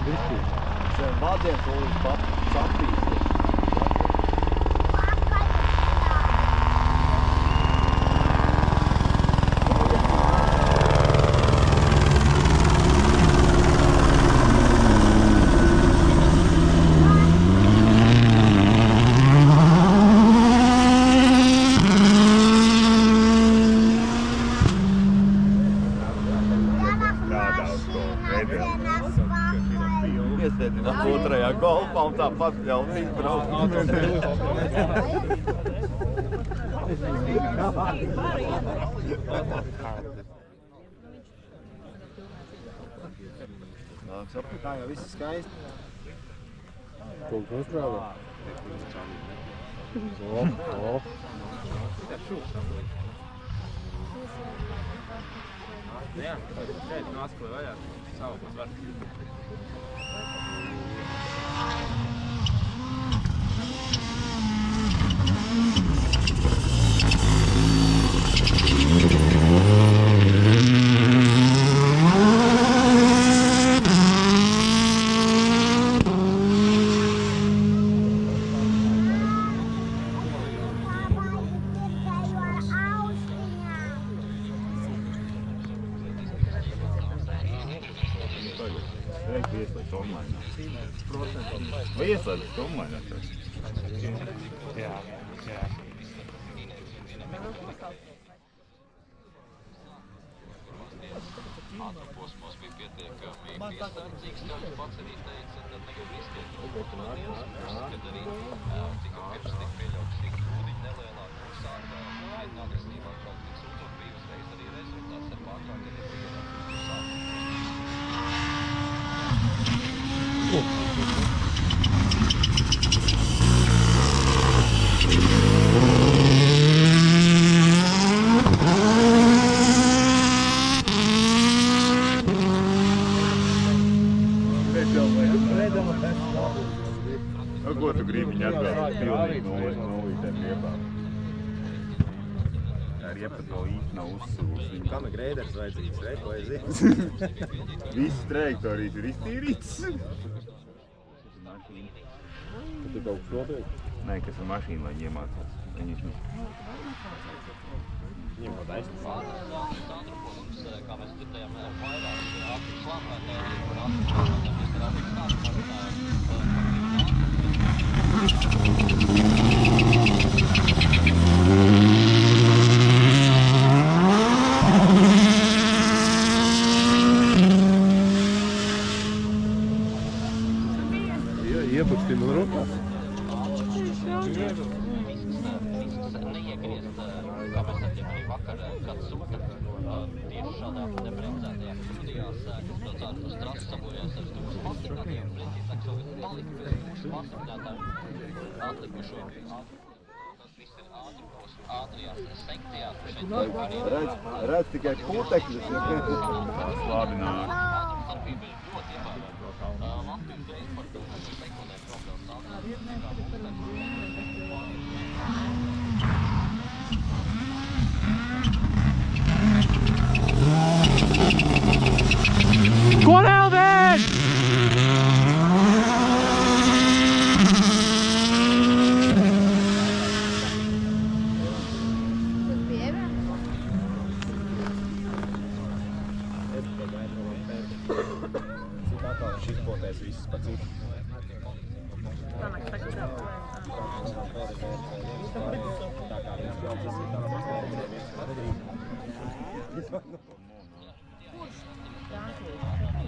bišķi. Vadiens līdz sapīs. Iesēdināt otrajā golfā un tāpat jau viņi brauc. Tā jau viss skaisti. Kaut kas strādā? Jā, šeit nāsklē vaļā, savu pasvar. Vai ieslēdz tomēr? Jā. Ātrposmos bija pietiekami piesardzīgs, jau pats arī teica, tad negrib riskēt liels, kad arī tika pirms tik pieļauts tik ūdiņi nelielāk uzsāka krietni agresīvāk kaut tiks utopija uzreiz arī rezultāts ar ātrāk arī Ko tu gribi viņa atvēlēt pilnīgi nolītēm riebām? Tā riepa to īsti nav uzsūs. Kam ir grēders vajadzīgs, vai zini? Viss trajektorijas ir iztīrīts. Tu kaut kas notiek? Nē, kas ar mašīnu, lai iemācās. Viņus Viņam kaut aizstāv. ātrposms, kā mēs dzirdējām, vairāk ātri slāpētāji, kur ātri slāpētāji, mēs ir ātri Iepusti man rokā. neiegriezt, kā mēs redzējām arī vakar, kad sūta tieši šādā nebremzētajā studijās, kas to tādu uz trasu sabojās ar stūras pastiprinātiem, brīdī tā, ka palikt pastiprinātājiem atlikušo. Tas viss ir ātrijās sekcijās, šeit redz tikai putekļus. Tās labi nāk. Starpība ir ļoti ievērojama. Latvijas reiz par sekundēm problēmas ātrāk nekā mums. Ko Elvin? Šitpotēs viss pa citu. Tā kā viņš brauc, tas ir tāds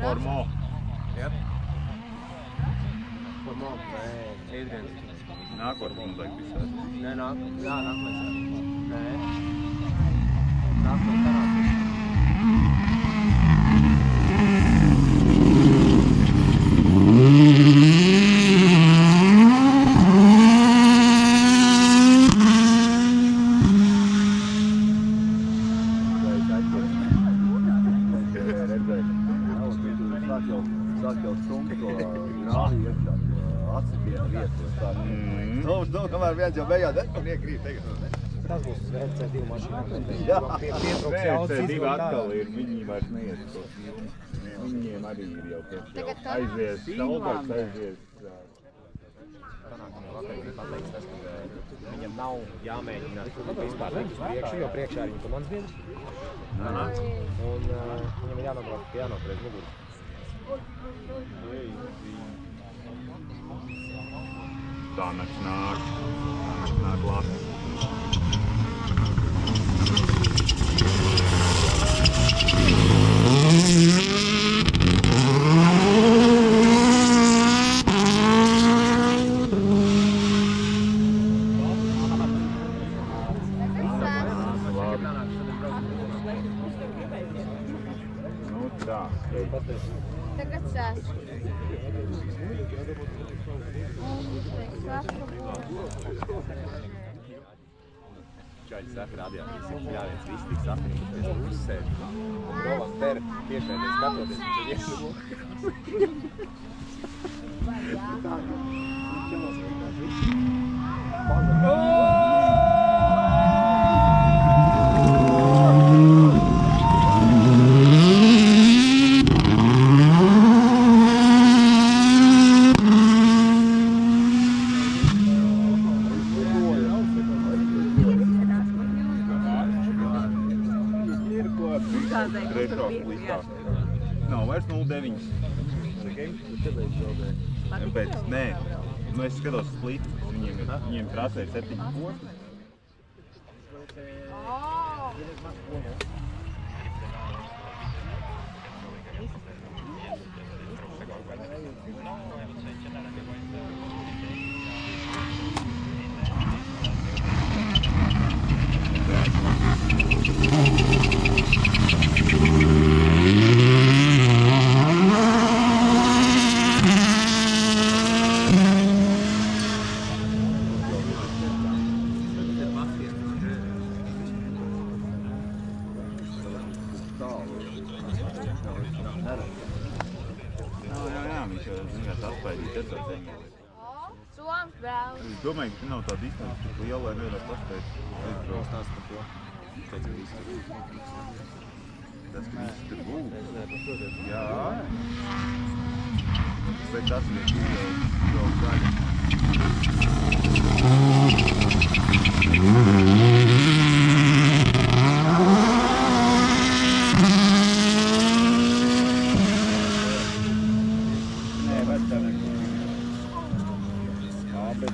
Formo. Jep. Formo, nē, Adrians. Nākot mums vajag visās. Nē, nākamais. Nē. Nākamais kanāls. Sāk jau stumpi to grāvi iekšā, atsitienu vietu. Kamēr viens jau beigās, man iekrīt tagad. Tas būs uz VC2 mašīnām. Jā, Pietrūks jaudas VC2 atkal ir, viņi vairs neiet to filmu. Viņiem arī ir jau priekš jau Tagad tā? aizies, Stalbergs aizies. Vakar bija pateikts tas, ka viņam nav jāmēģina vispār likt uz priekšu, jo priekšā ir viņa komandas biedrs. Un viņam ir jānoturēs muguru. Tānaks nāk labi. Tagad sēž. Čaļi saka, rādījās, ka jāviens viss tiks apvienoties pusē. Roland Ter tiešēties skatoties, viņš ir Trešo listā. Nav vairs 0,9. Bet, nē, nu es skatos split, viņiem trasē ir 7 posmi. Es domāju, ka nav tā distance tik liela, lai nevarētu paspēt. stāsts par to. Teicu, ka viss Tas, ka viss tur būs. Jā. Bet tas ir jau daļa. Nē, vairs tā nekā. Jā, bet